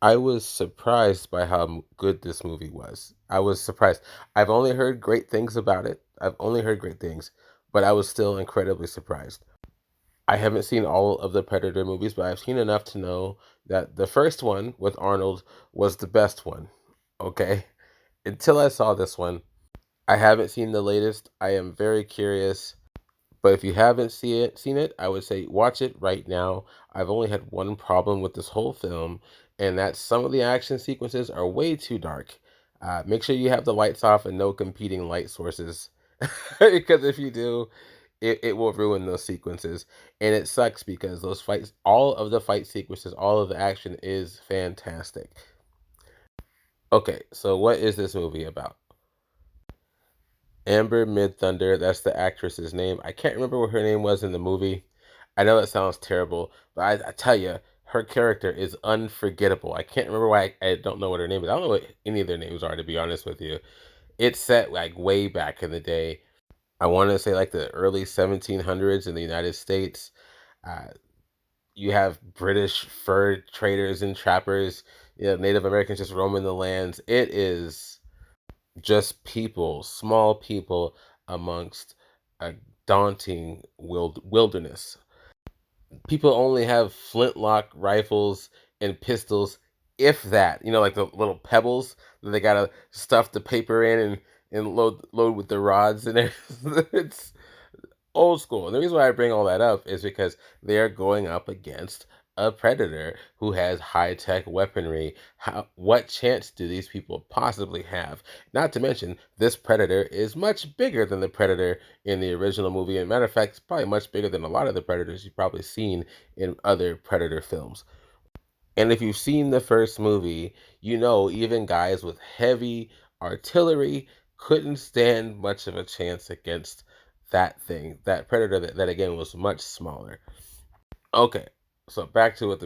I was surprised by how good this movie was. I was surprised. I've only heard great things about it. I've only heard great things, but I was still incredibly surprised. I haven't seen all of the Predator movies, but I've seen enough to know that the first one with Arnold was the best one. Okay? Until I saw this one, I haven't seen the latest. I am very curious. But if you haven't seen it, I would say watch it right now. I've only had one problem with this whole film, and that's some of the action sequences are way too dark. Make sure you have the lights off and no competing light sources, because if you do, it will ruin those sequences. And it sucks because those fights, all of the fight sequences, all of the action is fantastic. Okay, so what is this movie about? Amber Mid Thunder, that's the actress's name. I can't remember what her name was in the movie. I know that sounds terrible, but I tell you, her character is unforgettable. I can't remember why I don't know what her name is. I don't know what any of their names are, to be honest with you. It's set like way back in the day. I want to say like the early 1700s in the United States. Uh, you have British fur traders and trappers, Native Americans just roaming the lands. It is just people, small people amongst a daunting wilderness. People only have flintlock rifles and pistols, if that. Like the little pebbles that they gotta stuff the paper in and load with the rods and everything. It's old school. And the reason why I bring all that up is because they are going up against a predator who has high tech weaponry. What chance do these people possibly have? Not to mention, this predator is much bigger than the predator in the original movie. And matter of fact, it's probably much bigger than a lot of the predators you've probably seen in other predator films. And if you've seen the first movie, even guys with heavy artillery couldn't stand much of a chance against that thing, that predator that again was much smaller. Okay, so back to what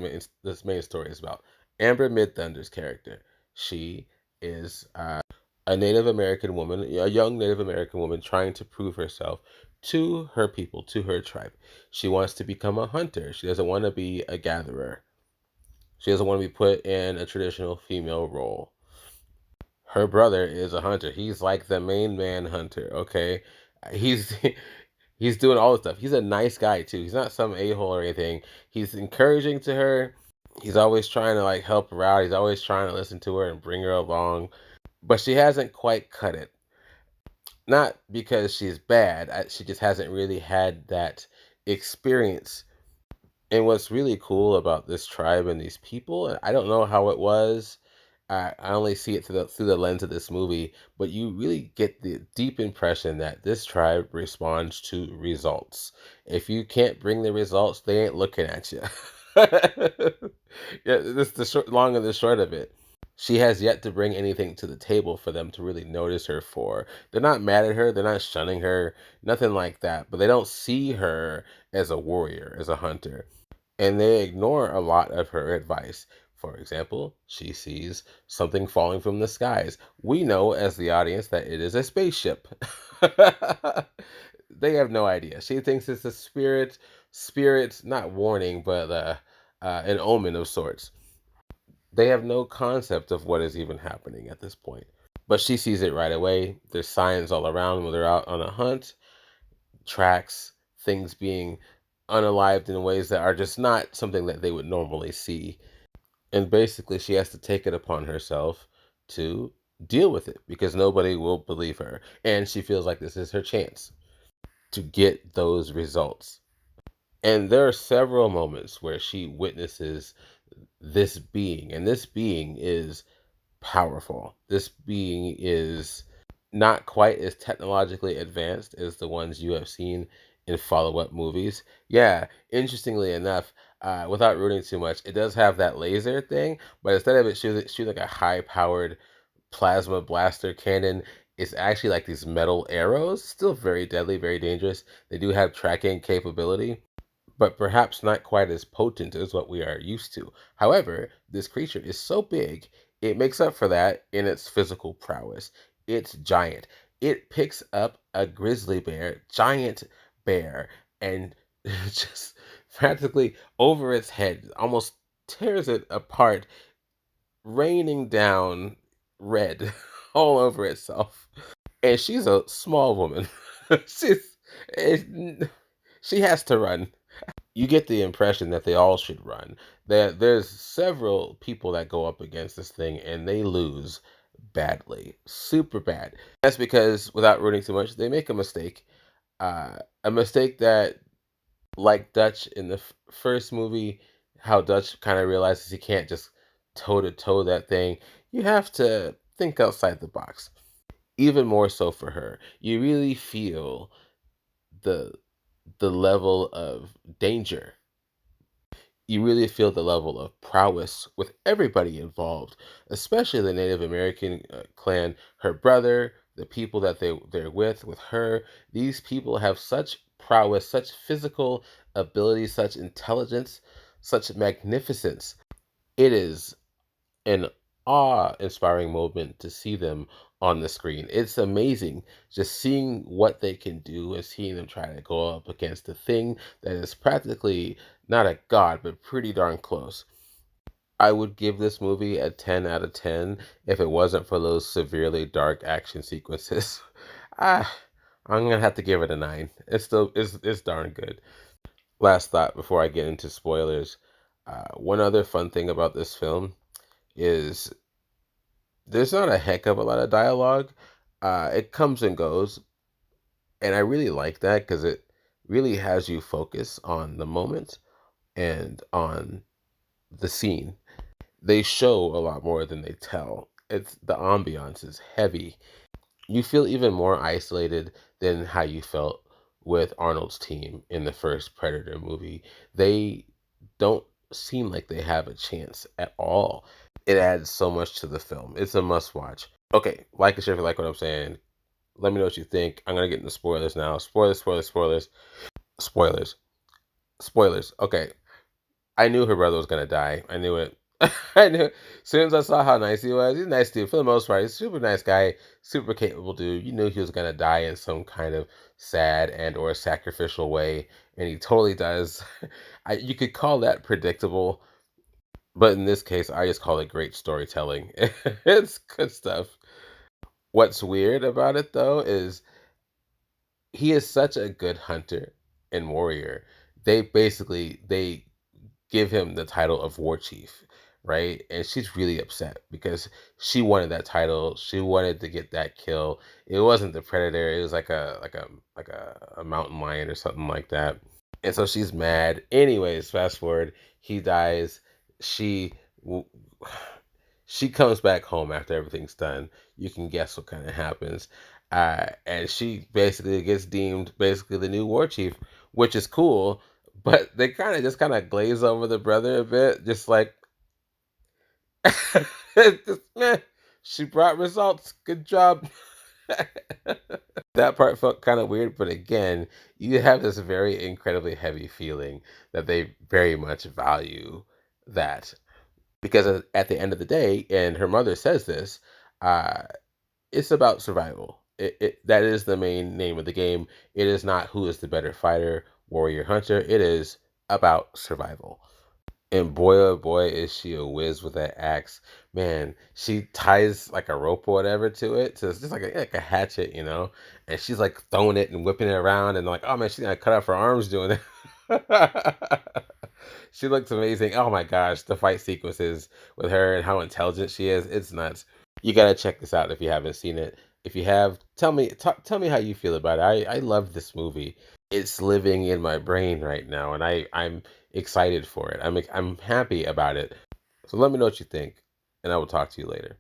this main story is about. Amber Midthunder's character. She is a Native American woman, a young Native American woman trying to prove herself to her people, to her tribe. She wants to become a hunter. She doesn't want to be a gatherer. She doesn't want to be put in a traditional female role. Her brother is a hunter. He's like the main man hunter, okay? He's he's doing all this stuff. He's a nice guy too. He's not some a-hole or anything. He's encouraging to her. He's always trying to like help her out. He's always trying to listen to her and bring her along. But she hasn't quite cut it. Not because she's bad. She just hasn't really had that experience. And what's really cool about this tribe and these people, I don't know how it was. I only see it through the lens of this movie, but you really get the deep impression that this tribe responds to results. If you can't bring the results, they ain't looking at you. Yeah, this is the long and the short of it. She has yet to bring anything to the table for them to really notice her for. They're not mad at her, they're not shunning her, nothing like that, but they don't see her as a warrior, as a hunter, and they ignore a lot of her advice. For example, she sees something falling from the skies. We know as the audience that it is a spaceship. They have no idea. She thinks it's a spirit, not warning, but an omen of sorts. They have no concept of what is even happening at this point. But she sees it right away. There's signs all around when they're out on a hunt, tracks, things being unalived in ways that are just not something that they would normally see. And basically, she has to take it upon herself to deal with it because nobody will believe her. And she feels like this is her chance to get those results. And there are several moments where she witnesses this being, and this being is powerful. This being is not quite as technologically advanced as the ones you have seen in follow-up movies. Yeah, interestingly enough, without ruining too much, it does have that laser thing, but instead of it shooting like a high-powered plasma blaster cannon, it's actually like these metal arrows. Still very deadly, very dangerous. They do have tracking capability, but perhaps not quite as potent as what we are used to. However, this creature is so big, it makes up for that in its physical prowess. It's giant. It picks up a grizzly bear, giant bear, and just practically over its head, almost tears it apart raining down red all over itself. And she's a small woman. she's it, she has to run. You get the impression that they all should run. That there's several people that go up against this thing and they lose badly, super bad. That's because, without ruining too much, they make a mistake that, like Dutch in the first movie, how Dutch kind of realizes he can't just toe to toe that thing. You have to think outside the box. Even more so for her, you really feel the the level of danger. You really feel the level of prowess with everybody involved, especially the Native American clan, her brother, the people that they're with her. These people have such prowess, such physical ability, such intelligence, such magnificence. It is an awe-inspiring moment to see them on the screen. It's amazing just seeing what they can do and seeing them try to go up against a thing that is practically not a god, but pretty darn close. I would give this movie a 10 out of 10 if it wasn't for those severely dark action sequences. ah, I'm gonna have to give it a 9. It's darn good. Last thought before I get into spoilers. One other fun thing about this film is there's not a heck of a lot of dialogue. It comes and goes, and I really like that because it really has you focus on the moment and on the scene. They show a lot more than they tell. It's the ambiance is heavy. You feel even more isolated than how you felt with Arnold's team in the first Predator movie. They don't seem like they have a chance at all. It adds so much to the film. It's a must watch. Okay, like and share if you like what I'm saying. Let me know what you think. I'm gonna get into spoilers now. Spoilers, spoilers. Okay, I knew her brother was gonna die. I knew it. I knew it. As soon as I saw how nice he was, he's a nice dude for the most part. He's a super nice guy, super capable dude. You knew he was gonna die in some kind of sad and or sacrificial way, and he totally does. You could call that predictable, but in this case, I just call it great storytelling. It's good stuff. What's weird about it though is he is such a good hunter and warrior. They give him the title of war chief, right? And she's really upset because she wanted that title. She wanted to get that kill. It wasn't the predator. It was like a mountain lion or something like that. And so she's mad. Anyways, fast forward, he dies. She w- she comes back home after everything's done. You can guess what kind of happens. And she basically gets deemed basically the new war chief, which is cool. But they kind of glaze over the brother a bit, just like just, meh, she brought results. Good job. That part felt kind of weird, but again, you have this very incredibly heavy feeling that they very much value that because at the end of the day, and her mother says this, uh, it's about survival. That is the main name of the game. It is not who is the better fighter, warrior, hunter. It is about survival. And boy, oh boy, is she a whiz with that axe. Man, she ties like a rope or whatever to it. So it's just like a hatchet, you know? And she's like throwing it and whipping it around. And like, oh man, she's going to cut off her arms doing it. She looks amazing. Oh my gosh, the fight sequences with her and how intelligent she is. It's nuts. You got to check this out if you haven't seen it. If you have, tell me how you feel about it. I love this movie. It's living in my brain right now, and I'm excited for it. I'm happy about it. So let me know what you think, and I will talk to you later.